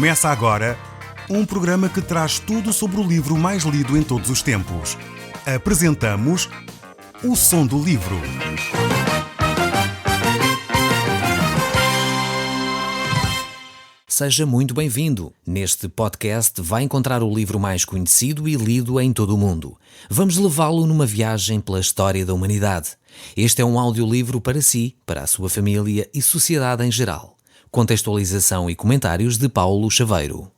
Começa agora um programa que traz tudo sobre o livro mais lido em todos os tempos. Apresentamos O Som do Livro. Seja muito bem-vindo. Neste podcast vai encontrar o livro mais conhecido e lido em todo o mundo. Vamos levá-lo numa viagem pela história da humanidade. Este é um audiolivro para si, para a sua família e sociedade em geral. Contextualização e comentários de Paulo Chaveiro.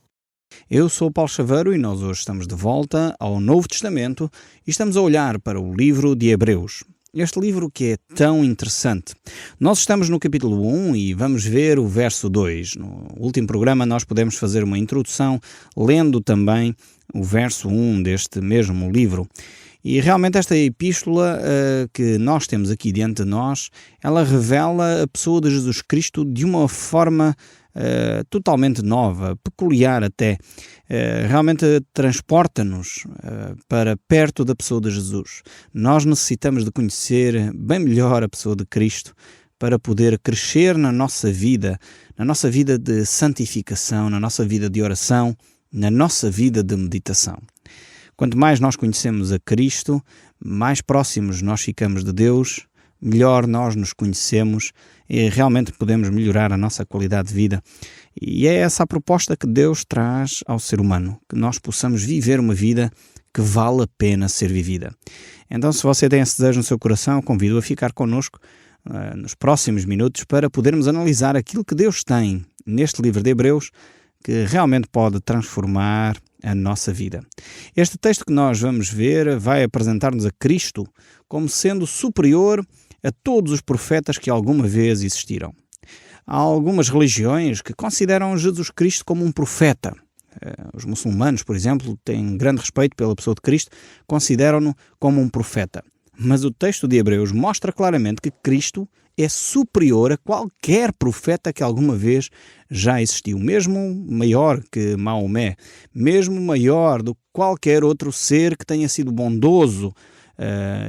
Eu sou Paulo Chaveiro e nós hoje estamos de volta ao Novo Testamento e estamos a olhar para o livro de Hebreus. Este livro que é tão interessante. Nós estamos no capítulo 1 e vamos ver o verso 2. No último programa nós pudemos fazer uma introdução lendo também o verso 1 deste mesmo livro. E realmente esta epístola que nós temos aqui diante de nós, ela revela a pessoa de Jesus Cristo de uma forma totalmente nova, peculiar até. Realmente transporta-nos para perto da pessoa de Jesus. Nós necessitamos de conhecer bem melhor a pessoa de Cristo para poder crescer na nossa vida de santificação, na nossa vida de oração, na nossa vida de meditação. Quanto mais nós conhecemos a Cristo, mais próximos nós ficamos de Deus, melhor nós nos conhecemos e realmente podemos melhorar a nossa qualidade de vida. E é essa a proposta que Deus traz ao ser humano, que nós possamos viver uma vida que vale a pena ser vivida. Então, se você tem esse desejo no seu coração, convido a ficar connosco nos próximos minutos para podermos analisar aquilo que Deus tem neste livro de Hebreus, que realmente pode transformar a nossa vida. Este texto que nós vamos ver vai apresentar-nos a Cristo como sendo superior a todos os profetas que alguma vez existiram. Há algumas religiões que consideram Jesus Cristo como um profeta. Os muçulmanos, por exemplo, têm grande respeito pela pessoa de Cristo, consideram-no como um profeta. Mas o texto de Hebreus mostra claramente que Cristo é superior a qualquer profeta que alguma vez já existiu, mesmo maior que Maomé, mesmo maior do que qualquer outro ser que tenha sido bondoso.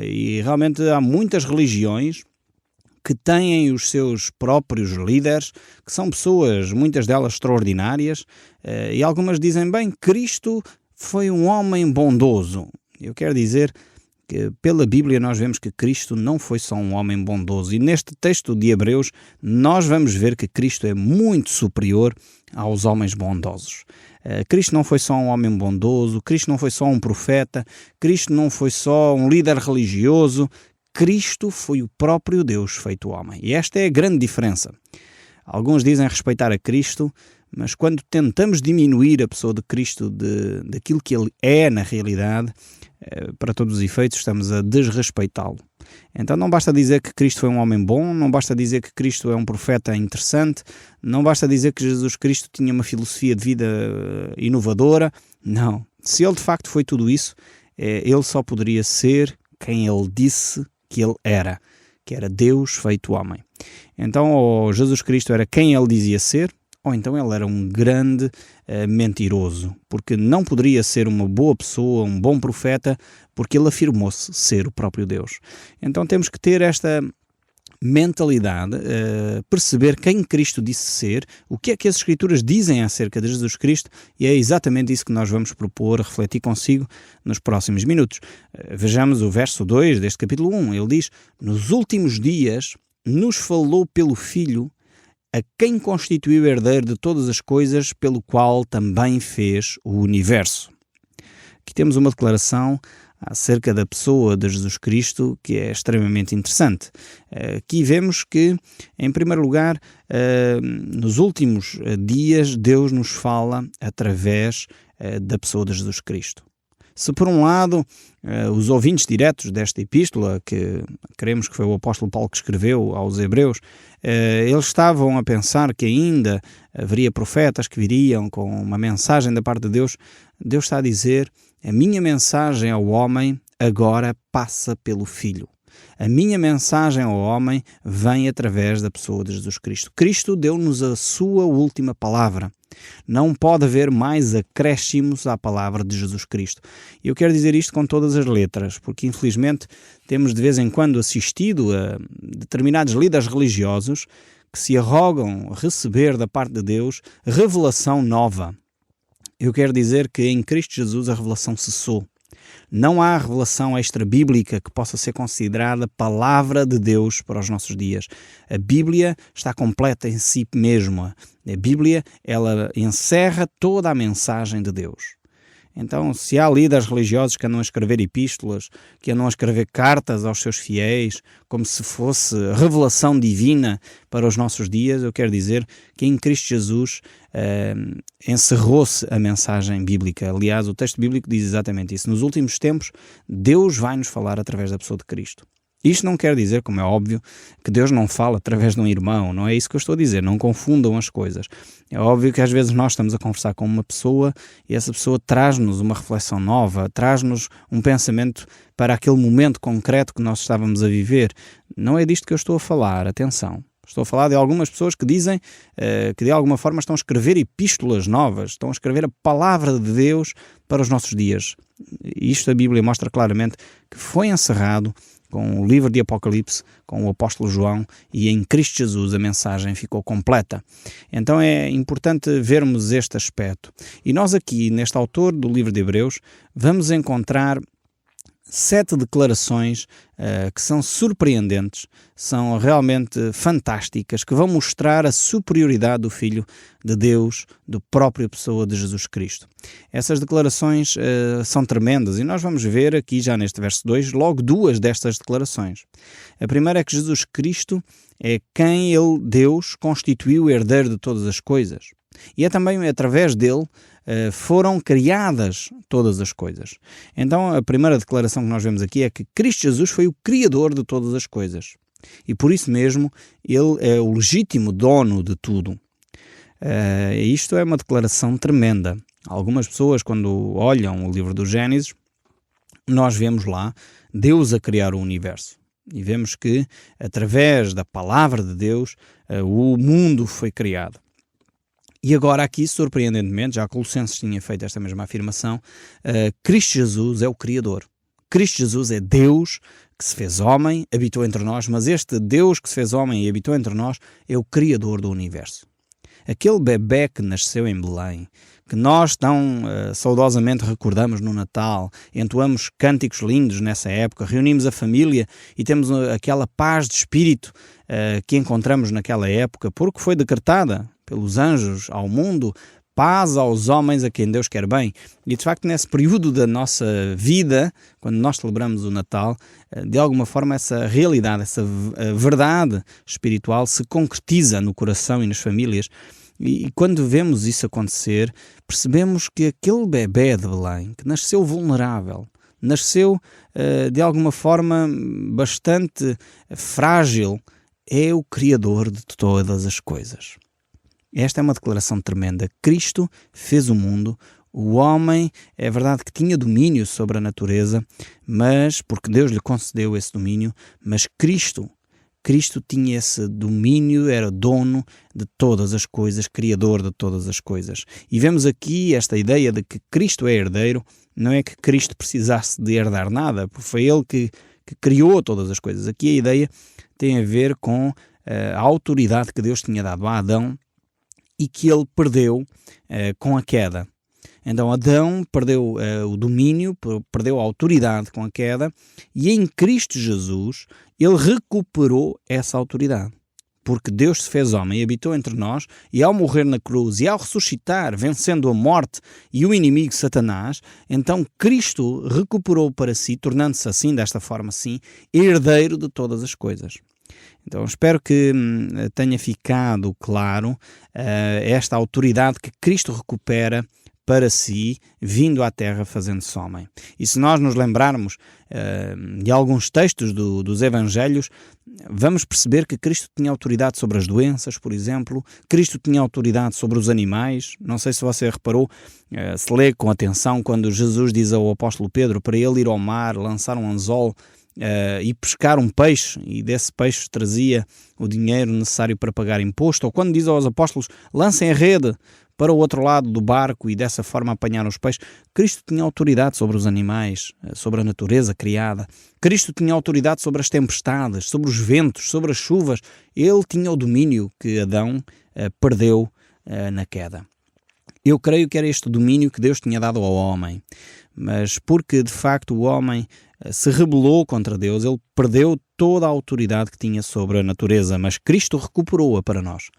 E realmente há muitas religiões que têm os seus próprios líderes, que são pessoas, muitas delas extraordinárias, e algumas dizem, bem, Cristo foi um homem bondoso. Eu quero dizer que pela Bíblia nós vemos que Cristo não foi só um homem bondoso. E neste texto de Hebreus nós vamos ver que Cristo é muito superior aos homens bondosos. Cristo não foi só um homem bondoso, Cristo não foi só um profeta, Cristo não foi só um líder religioso, Cristo foi o próprio Deus feito homem. E esta é a grande diferença. Alguns dizem respeitar a Cristo, mas quando tentamos diminuir a pessoa de Cristo daquilo que ele é na realidade, para todos os efeitos estamos a desrespeitá-lo. Então não basta dizer que Cristo foi um homem bom, não basta dizer que Cristo é um profeta interessante, não basta dizer que Jesus Cristo tinha uma filosofia de vida inovadora. Não. Se ele de facto foi tudo isso, ele só poderia ser quem ele disse que ele era, que era Deus feito homem. Então ou Jesus Cristo era quem ele dizia ser, ou então ele era um grande mentiroso, porque não poderia ser uma boa pessoa, um bom profeta, porque ele afirmou-se ser o próprio Deus. Então temos que ter esta mentalidade, perceber quem Cristo disse ser, o que é que as Escrituras dizem acerca de Jesus Cristo, e é exatamente isso que nós vamos propor, refletir consigo nos próximos minutos. Vejamos o verso 2 deste capítulo 1, ele diz, nos últimos dias nos falou pelo Filho, a quem constituiu herdeiro de todas as coisas, pelo qual também fez o universo. Aqui temos uma declaração acerca da pessoa de Jesus Cristo que é extremamente interessante. Aqui vemos que, em primeiro lugar, nos últimos dias, Deus nos fala através da pessoa de Jesus Cristo. Se por um lado, os ouvintes diretos desta epístola, que queremos que foi o apóstolo Paulo que escreveu aos Hebreus, eles estavam a pensar que ainda haveria profetas que viriam com uma mensagem da parte de Deus. Deus está a dizer, a minha mensagem ao homem agora passa pelo Filho. A minha mensagem ao homem vem através da pessoa de Jesus Cristo. Cristo deu-nos a sua última palavra. Não pode haver mais acréscimos à palavra de Jesus Cristo. E eu quero dizer isto com todas as letras, porque infelizmente temos de vez em quando assistido a determinados líderes religiosos que se arrogam receber da parte de Deus revelação nova. Eu quero dizer que em Cristo Jesus a revelação cessou. Não há revelação extra-bíblica que possa ser considerada palavra de Deus para os nossos dias. A Bíblia está completa em si mesma. A Bíblia, ela encerra toda a mensagem de Deus. Então, se há líderes religiosos que andam a escrever epístolas, que andam a escrever cartas aos seus fiéis, como se fosse revelação divina para os nossos dias, eu quero dizer que em Cristo Jesus encerrou-se a mensagem bíblica. Aliás, o texto bíblico diz exatamente isso. Nos últimos tempos, Deus vai nos falar através da pessoa de Cristo. Isto não quer dizer, como é óbvio, que Deus não fala através de um irmão. Não é isso que eu estou a dizer. Não confundam as coisas. É óbvio que às vezes nós estamos a conversar com uma pessoa e essa pessoa traz-nos uma reflexão nova, traz-nos um pensamento para aquele momento concreto que nós estávamos a viver. Não é disto que eu estou a falar. Atenção. Estou a falar de algumas pessoas que dizem que de alguma forma estão a escrever epístolas novas, estão a escrever a palavra de Deus para os nossos dias. Isto a Bíblia mostra claramente que foi encerrado com o livro de Apocalipse, com o apóstolo João, e em Cristo Jesus a mensagem ficou completa. Então é importante vermos este aspecto. E nós aqui, neste autor do livro de Hebreus, vamos encontrar 7 declarações que são surpreendentes, são realmente fantásticas, que vão mostrar a superioridade do Filho de Deus, do próprio pessoa de Jesus Cristo. Essas declarações são tremendas e nós vamos ver aqui já neste verso 2 logo 2 destas declarações. A primeira é que Jesus Cristo é quem Ele, Deus, constituiu o herdeiro de todas as coisas. E é também através dele foram criadas todas as coisas. Então a primeira declaração que nós vemos aqui é que Cristo Jesus foi o Criador de todas as coisas. E por isso mesmo Ele é o legítimo dono de tudo. Isto é uma declaração tremenda. Algumas pessoas, quando olham o livro do Gênesis, nós vemos lá Deus a criar o universo. E vemos que através da palavra de Deus o mundo foi criado. E agora aqui, surpreendentemente, já Colossenses tinha feito esta mesma afirmação, Cristo Jesus é o Criador. Cristo Jesus é Deus que se fez homem, habitou entre nós, mas este Deus que se fez homem e habitou entre nós é o Criador do universo. Aquele bebé que nasceu em Belém, que nós tão saudosamente recordamos no Natal, entoamos cânticos lindos nessa época, reunimos a família e temos aquela paz de espírito que encontramos naquela época, porque foi decretada pelos anjos ao mundo, paz aos homens a quem Deus quer bem. E de facto nesse período da nossa vida, quando nós celebramos o Natal, de alguma forma essa realidade, essa verdade espiritual se concretiza no coração e nas famílias. E quando vemos isso acontecer, percebemos que aquele bebé de Belém, que nasceu vulnerável, nasceu de alguma forma bastante frágil, é o Criador de todas as coisas. Esta é uma declaração tremenda. Cristo fez o mundo. O homem, é verdade que tinha domínio sobre a natureza, mas porque Deus lhe concedeu esse domínio, mas Cristo tinha esse domínio, era dono de todas as coisas, criador de todas as coisas. E vemos aqui esta ideia de que Cristo é herdeiro, não é que Cristo precisasse de herdar nada, porque foi Ele que criou todas as coisas. Aqui a ideia tem a ver com a autoridade que Deus tinha dado a Adão, e que ele perdeu com a queda. Então Adão perdeu o domínio, perdeu a autoridade com a queda, e em Cristo Jesus ele recuperou essa autoridade. Porque Deus se fez homem e habitou entre nós, e ao morrer na cruz e ao ressuscitar, vencendo a morte e o inimigo Satanás, então Cristo recuperou para si, tornando-se assim, desta forma assim, herdeiro de todas as coisas. Então espero que tenha ficado claro esta autoridade que Cristo recupera para si, vindo à Terra fazendo-se homem. E se nós nos lembrarmos de alguns textos dos Evangelhos, vamos perceber que Cristo tinha autoridade sobre as doenças, por exemplo. Cristo tinha autoridade sobre os animais. Não sei se você reparou, se lê com atenção, quando Jesus diz ao apóstolo Pedro para ele ir ao mar, lançar um anzol, e pescar um peixe, e desse peixe trazia o dinheiro necessário para pagar imposto, ou quando diz aos apóstolos, lancem a rede para o outro lado do barco e dessa forma apanhar os peixes. Cristo tinha autoridade sobre os animais, sobre a natureza criada. Cristo tinha autoridade sobre as tempestades, sobre os ventos, sobre as chuvas. Ele tinha o domínio que Adão perdeu na queda. Eu creio que era este domínio que Deus tinha dado ao homem, mas porque de facto o homem se rebelou contra Deus, ele perdeu toda a autoridade que tinha sobre a natureza, mas Cristo recuperou-a para nós,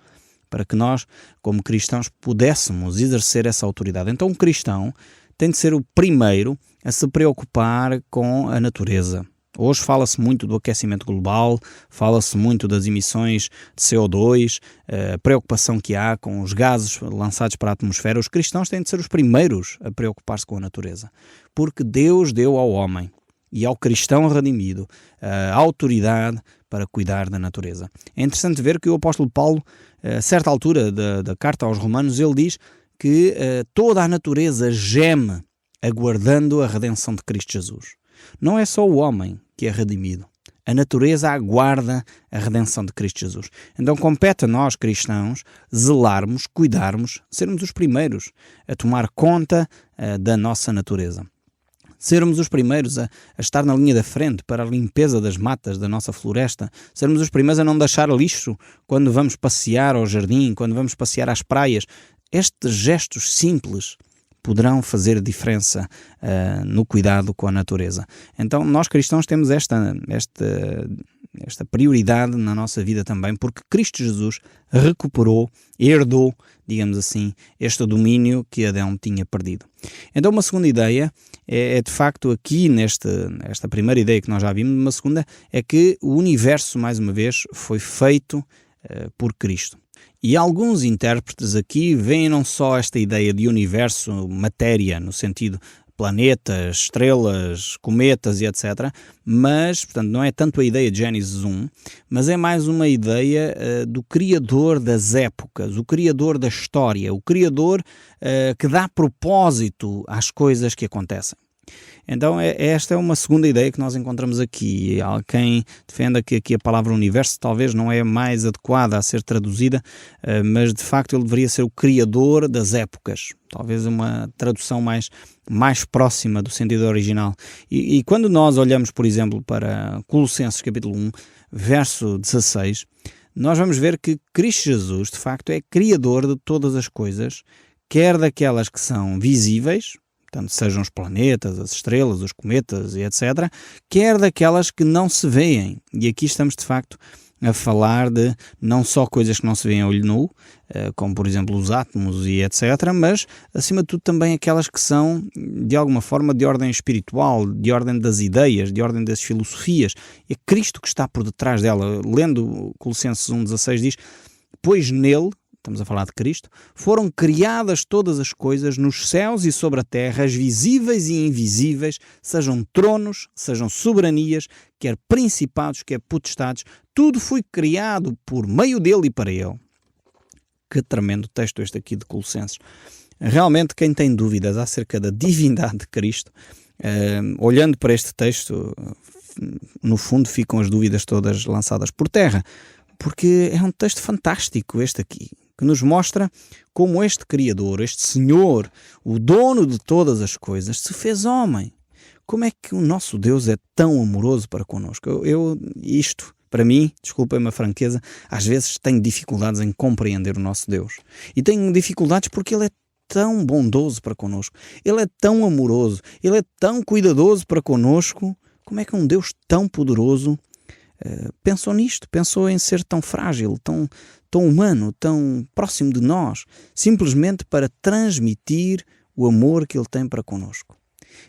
para que nós, como cristãos, pudéssemos exercer essa autoridade. Então um cristão tem de ser o primeiro a se preocupar com a natureza. Hoje fala-se muito do aquecimento global, fala-se muito das emissões de CO2, a preocupação que há com os gases lançados para a atmosfera. Os cristãos têm de ser os primeiros a preocupar-se com a natureza, porque Deus deu ao homem e ao cristão redimido a autoridade para cuidar da natureza. É interessante ver que o apóstolo Paulo, a certa altura da carta aos Romanos, ele diz que toda a natureza geme aguardando a redenção de Cristo Jesus. Não é só o homem que é redimido. A natureza aguarda a redenção de Cristo Jesus. Então compete a nós, cristãos, zelarmos, cuidarmos, sermos os primeiros a tomar conta da nossa natureza. Sermos os primeiros a estar na linha da frente para a limpeza das matas da nossa floresta. Sermos os primeiros a não deixar lixo quando vamos passear ao jardim, quando vamos passear às praias. Estes gestos simples poderão fazer diferença no cuidado com a natureza. Então nós cristãos temos esta prioridade na nossa vida também, porque Cristo Jesus recuperou, herdou, digamos assim, este domínio que Adão tinha perdido. Então uma segunda ideia é de facto aqui nesta primeira ideia que nós já vimos, uma segunda é que o universo, mais uma vez, foi feito por Cristo. E alguns intérpretes aqui veem não só esta ideia de universo, matéria, no sentido planetas, estrelas, cometas e etc., mas, portanto, não é tanto a ideia de Gênesis 1, mas é mais uma ideia do Criador das épocas, o Criador da história, o Criador que dá propósito às coisas que acontecem. Então esta é uma segunda ideia que nós encontramos aqui. Há quem defenda que aqui a palavra universo talvez não é mais adequada a ser traduzida, mas de facto ele deveria ser o criador das épocas. Talvez uma tradução mais próxima do sentido original. E quando nós olhamos, por exemplo, para Colossenses capítulo 1, verso 16, nós vamos ver que Cristo Jesus de facto é criador de todas as coisas, quer daquelas que são visíveis, portanto, sejam os planetas, as estrelas, os cometas e etc., quer daquelas que não se veem. E aqui estamos, de facto, a falar de não só coisas que não se veem a olho nu, como, por exemplo, os átomos e etc., mas, acima de tudo, também aquelas que são, de alguma forma, de ordem espiritual, de ordem das ideias, de ordem das filosofias. É Cristo que está por detrás dela. Lendo Colossenses 1,16 diz, pois nele, estamos a falar de Cristo, foram criadas todas as coisas nos céus e sobre a terra, as visíveis e invisíveis, sejam tronos, sejam soberanias, quer principados, quer potestades, tudo foi criado por meio dele e para ele. Que tremendo texto este aqui de Colossenses. Realmente, quem tem dúvidas acerca da divindade de Cristo, olhando para este texto, no fundo ficam as dúvidas todas lançadas por terra, porque é um texto fantástico este aqui, que nos mostra como este Criador, este Senhor, o dono de todas as coisas, se fez homem. Como é que o nosso Deus é tão amoroso para connosco? Isto, para mim, desculpem-me a franqueza, às vezes tenho dificuldades em compreender o nosso Deus. E tenho dificuldades porque Ele é tão bondoso para connosco. Ele é tão amoroso. Ele é tão cuidadoso para connosco. Como é que um Deus tão poderoso pensou nisto? Pensou em ser tão frágil, tão humano, tão próximo de nós, simplesmente para transmitir o amor que Ele tem para connosco.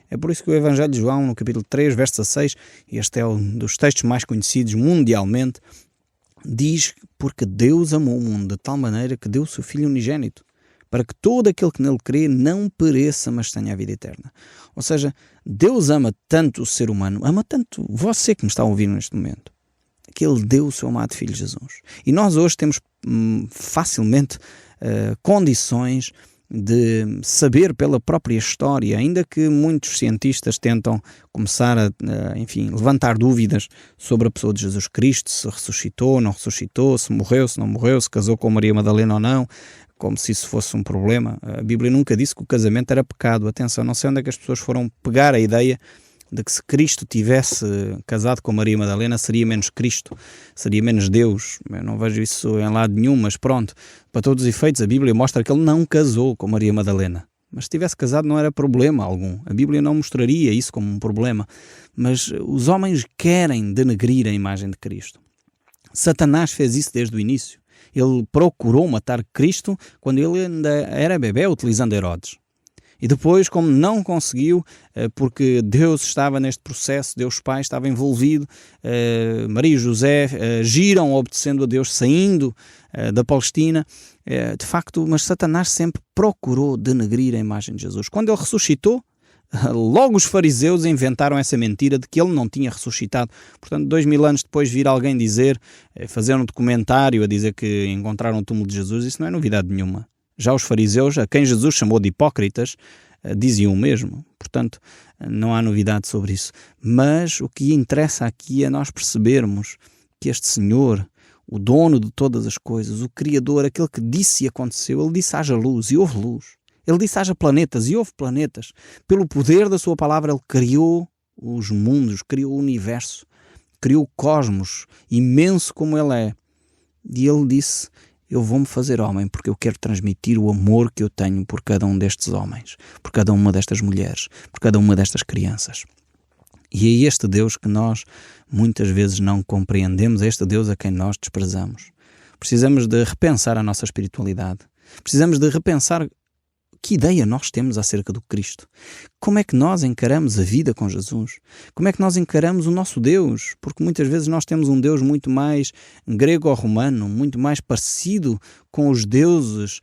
É por isso que o Evangelho de João, no capítulo 3, verso 16, este é um dos textos mais conhecidos mundialmente, diz, porque Deus amou o mundo de tal maneira que deu o seu Filho unigênito, para que todo aquele que nele crê não pereça, mas tenha a vida eterna. Ou seja, Deus ama tanto o ser humano, ama tanto você que me está a ouvir neste momento, que Ele deu o seu amado Filho Jesus. E nós hoje temos facilmente condições de saber pela própria história, ainda que muitos cientistas tentam começar a levantar dúvidas sobre a pessoa de Jesus Cristo, se ressuscitou, não ressuscitou, se morreu, se não morreu, se casou com Maria Madalena ou não, como se isso fosse um problema. A Bíblia nunca disse que o casamento era pecado. Atenção, não sei onde é que as pessoas foram pegar a ideia de que se Cristo tivesse casado com Maria Madalena seria menos Cristo, seria menos Deus. Eu não vejo isso em lado nenhum, mas pronto, para todos os efeitos a Bíblia mostra que ele não casou com Maria Madalena. Mas se tivesse casado não era problema algum. A Bíblia não mostraria isso como um problema. Mas os homens querem denegrir a imagem de Cristo. Satanás fez isso desde o início. Ele procurou matar Cristo quando ele ainda era bebé, utilizando Herodes. E depois, como não conseguiu, porque Deus estava neste processo, Deus Pai estava envolvido, Maria e José giram obedecendo a Deus, saindo da Palestina, de facto, mas Satanás sempre procurou denegrir a imagem de Jesus. Quando ele ressuscitou, logo os fariseus inventaram essa mentira de que ele não tinha ressuscitado. Portanto, 2000 anos depois vir alguém dizer, fazer um documentário a dizer que encontraram o túmulo de Jesus, isso não é novidade nenhuma. Já os fariseus, a quem Jesus chamou de hipócritas, diziam o mesmo. Portanto, não há novidade sobre isso. Mas o que interessa aqui é nós percebermos que este Senhor, o dono de todas as coisas, o Criador, aquele que disse e aconteceu, ele disse haja luz e houve luz. Ele disse haja planetas e houve planetas. Pelo poder da sua palavra ele criou os mundos, criou o universo, criou o cosmos, imenso como ele é. E ele disse: eu vou-me fazer homem porque eu quero transmitir o amor que eu tenho por cada um destes homens, por cada uma destas mulheres, por cada uma destas crianças. E é este Deus que nós muitas vezes não compreendemos, é este Deus a quem nós desprezamos. Precisamos de repensar a nossa espiritualidade. Precisamos de repensar que ideia nós temos acerca do Cristo. Como é que nós encaramos a vida com Jesus? Como é que nós encaramos o nosso Deus? Porque muitas vezes nós temos um Deus muito mais grego ou romano, muito mais parecido com os deuses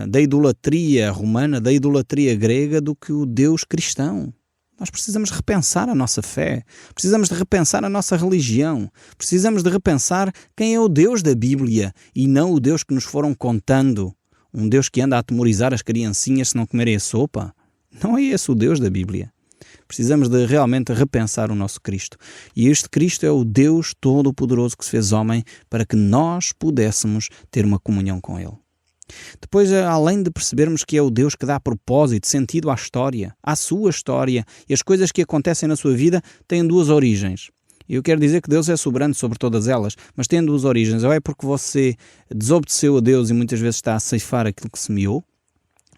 da idolatria romana, da idolatria grega, do que o Deus cristão. Nós precisamos repensar a nossa fé, precisamos de repensar a nossa religião, precisamos de repensar quem é o Deus da Bíblia e não o Deus que nos foram contando. Um Deus que anda a atemorizar as criancinhas se não comerem a sopa. Não é esse o Deus da Bíblia. Precisamos de realmente repensar o nosso Cristo. E este Cristo é o Deus Todo-Poderoso que se fez homem para que nós pudéssemos ter uma comunhão com Ele. Depois, além de percebermos que é o Deus que dá propósito, sentido à história, à sua história, e as coisas que acontecem na sua vida têm duas origens. Eu quero dizer que Deus é soberano sobre todas elas, mas tem duas origens. Ou é porque você desobedeceu a Deus e muitas vezes está a ceifar aquilo que semeou,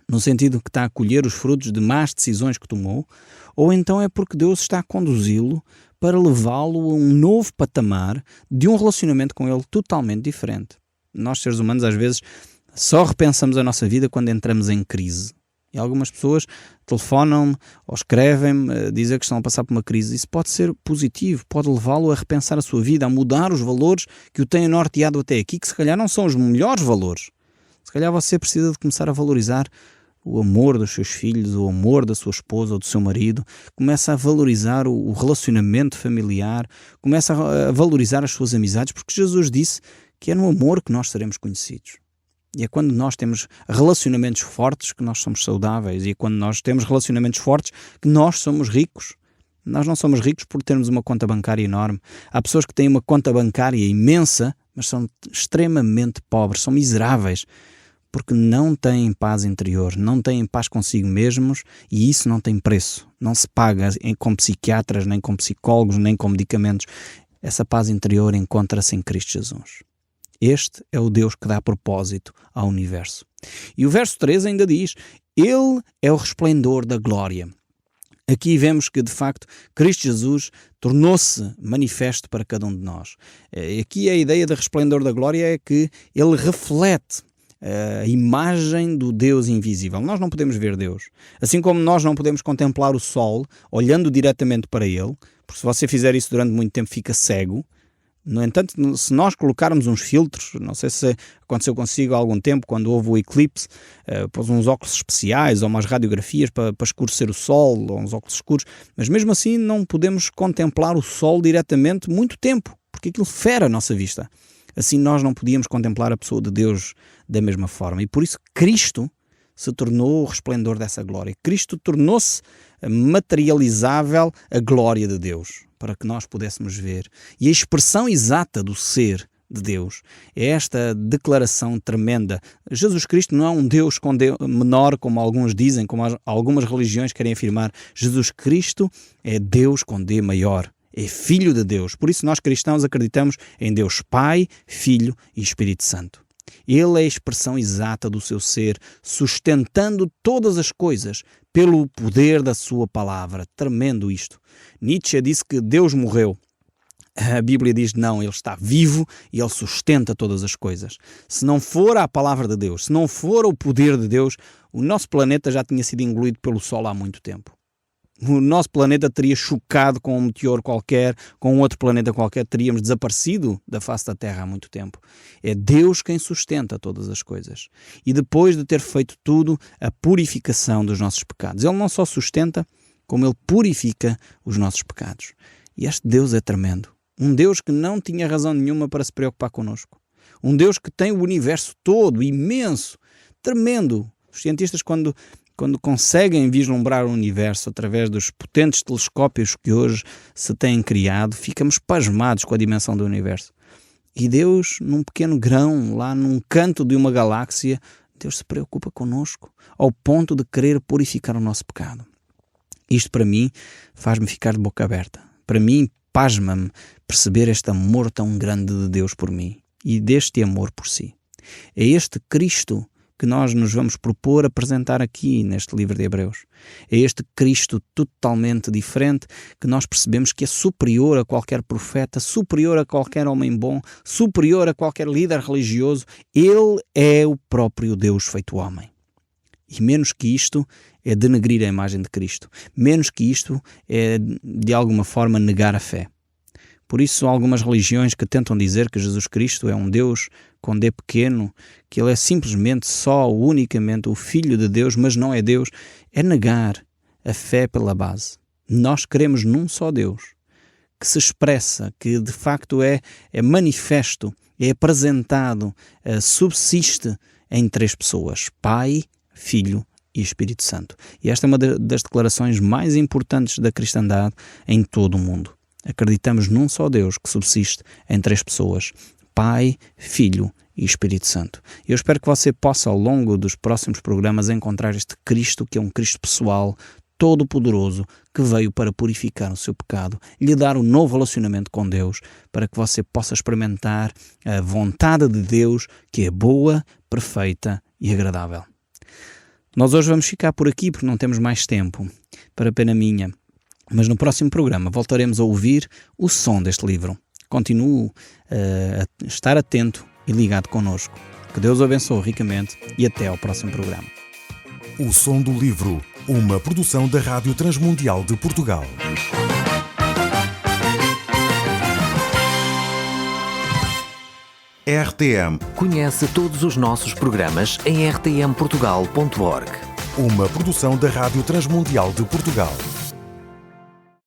no sentido que está a colher os frutos de más decisões que tomou, ou então é porque Deus está a conduzi-lo para levá-lo a um novo patamar de um relacionamento com Ele totalmente diferente. Nós, seres humanos, às vezes só repensamos a nossa vida quando entramos em crise. E algumas pessoas telefonam-me ou escrevem-me a dizer que estão a passar por uma crise. Isso pode ser positivo, pode levá-lo a repensar a sua vida, a mudar os valores que o têm norteado até aqui, que se calhar não são os melhores valores. Se calhar você precisa de começar a valorizar o amor dos seus filhos, o amor da sua esposa ou do seu marido. Começa a valorizar o relacionamento familiar, começa a valorizar as suas amizades, porque Jesus disse que é no amor que nós seremos conhecidos. E é quando nós temos relacionamentos fortes que nós somos saudáveis. E é quando nós temos relacionamentos fortes que nós somos ricos. Nós não somos ricos por termos uma conta bancária enorme. Há pessoas que têm uma conta bancária imensa, mas são extremamente pobres, são miseráveis, porque não têm paz interior, não têm paz consigo mesmos, e isso não tem preço. Não se paga com psiquiatras, nem com psicólogos, nem com medicamentos. Essa paz interior encontra-se em Cristo Jesus. Este é o Deus que dá propósito ao universo. E o verso 3 ainda diz: Ele é o resplendor da glória. Aqui vemos que, de facto, Cristo Jesus tornou-se manifesto para cada um de nós. Aqui a ideia de resplendor da glória é que Ele reflete a imagem do Deus invisível. Nós não podemos ver Deus. Assim como nós não podemos contemplar o sol olhando diretamente para Ele, porque se você fizer isso durante muito tempo fica cego. No entanto, se nós colocarmos uns filtros, não sei se aconteceu consigo há algum tempo, quando houve o eclipse, pôs uns óculos especiais ou umas radiografias para escurecer o sol, ou uns óculos escuros, mas mesmo assim não podemos contemplar o sol diretamente muito tempo, porque aquilo fere a nossa vista. Assim nós não podíamos contemplar a pessoa de Deus da mesma forma. E por isso Cristo se tornou o resplendor dessa glória. Cristo tornou-se materializável a glória de Deus, para que nós pudéssemos ver. E a expressão exata do ser de Deus. É esta declaração tremenda. Jesus Cristo não é um Deus com menor, como alguns dizem, como algumas religiões querem afirmar. Jesus Cristo é Deus com D maior. É Filho de Deus. Por isso nós cristãos acreditamos em Deus Pai, Filho e Espírito Santo. Ele é a expressão exata do seu ser, sustentando todas as coisas pelo poder da sua palavra. Tremendo isto. Nietzsche disse que Deus morreu. A Bíblia diz não, ele está vivo e ele sustenta todas as coisas. Se não for a palavra de Deus, se não for o poder de Deus, o nosso planeta já tinha sido engolido pelo Sol há muito tempo. O nosso planeta teria chocado com um meteoro qualquer, com um outro planeta qualquer, teríamos desaparecido da face da Terra há muito tempo. É Deus quem sustenta todas as coisas. E depois de ter feito tudo, a purificação dos nossos pecados. Ele não só sustenta, como Ele purifica os nossos pecados. E este Deus é tremendo. Um Deus que não tinha razão nenhuma para se preocupar connosco. Um Deus que tem o universo todo, imenso, tremendo. Os cientistas, quando conseguem vislumbrar o universo através dos potentes telescópios que hoje se têm criado, ficamos pasmados com a dimensão do universo. E Deus, num pequeno grão, lá num canto de uma galáxia, Deus se preocupa connosco, ao ponto de querer purificar o nosso pecado. Isto para mim faz-me ficar de boca aberta. Para mim, pasma-me perceber este amor tão grande de Deus por mim e deste amor por si. É este Cristo que nós nos vamos propor apresentar aqui neste livro de Hebreus. É este Cristo totalmente diferente que nós percebemos que é superior a qualquer profeta, superior a qualquer homem bom, superior a qualquer líder religioso. Ele é o próprio Deus feito homem. E menos que isto é denegrir a imagem de Cristo. Menos que isto é, de alguma forma, negar a fé. Por isso, há algumas religiões que tentam dizer que Jesus Cristo é um Deus com D pequeno, que Ele é simplesmente só, unicamente o Filho de Deus, mas não é Deus. É negar a fé pela base. Nós queremos num só Deus, que se expressa, que de facto é manifesto, é apresentado, subsiste em três pessoas: Pai, Filho e Espírito Santo. E esta é uma das declarações mais importantes da cristandade em todo o mundo. Acreditamos num só Deus que subsiste em três pessoas: Pai, Filho e Espírito Santo. Eu espero que você possa, ao longo dos próximos programas, encontrar este Cristo, que é um Cristo pessoal, todo-poderoso, que veio para purificar o seu pecado, lhe dar um novo relacionamento com Deus, para que você possa experimentar a vontade de Deus, que é boa, perfeita e agradável. Nós hoje vamos ficar por aqui porque não temos mais tempo, para pena minha. Mas no próximo programa voltaremos a ouvir o som deste livro. Continue a estar atento e ligado connosco. Que Deus o abençoe ricamente e até ao próximo programa. O Som do Livro, uma produção da Rádio Transmundial de Portugal. RTM. Conhece todos os nossos programas em rtmportugal.org. Uma produção da Rádio Transmundial de Portugal.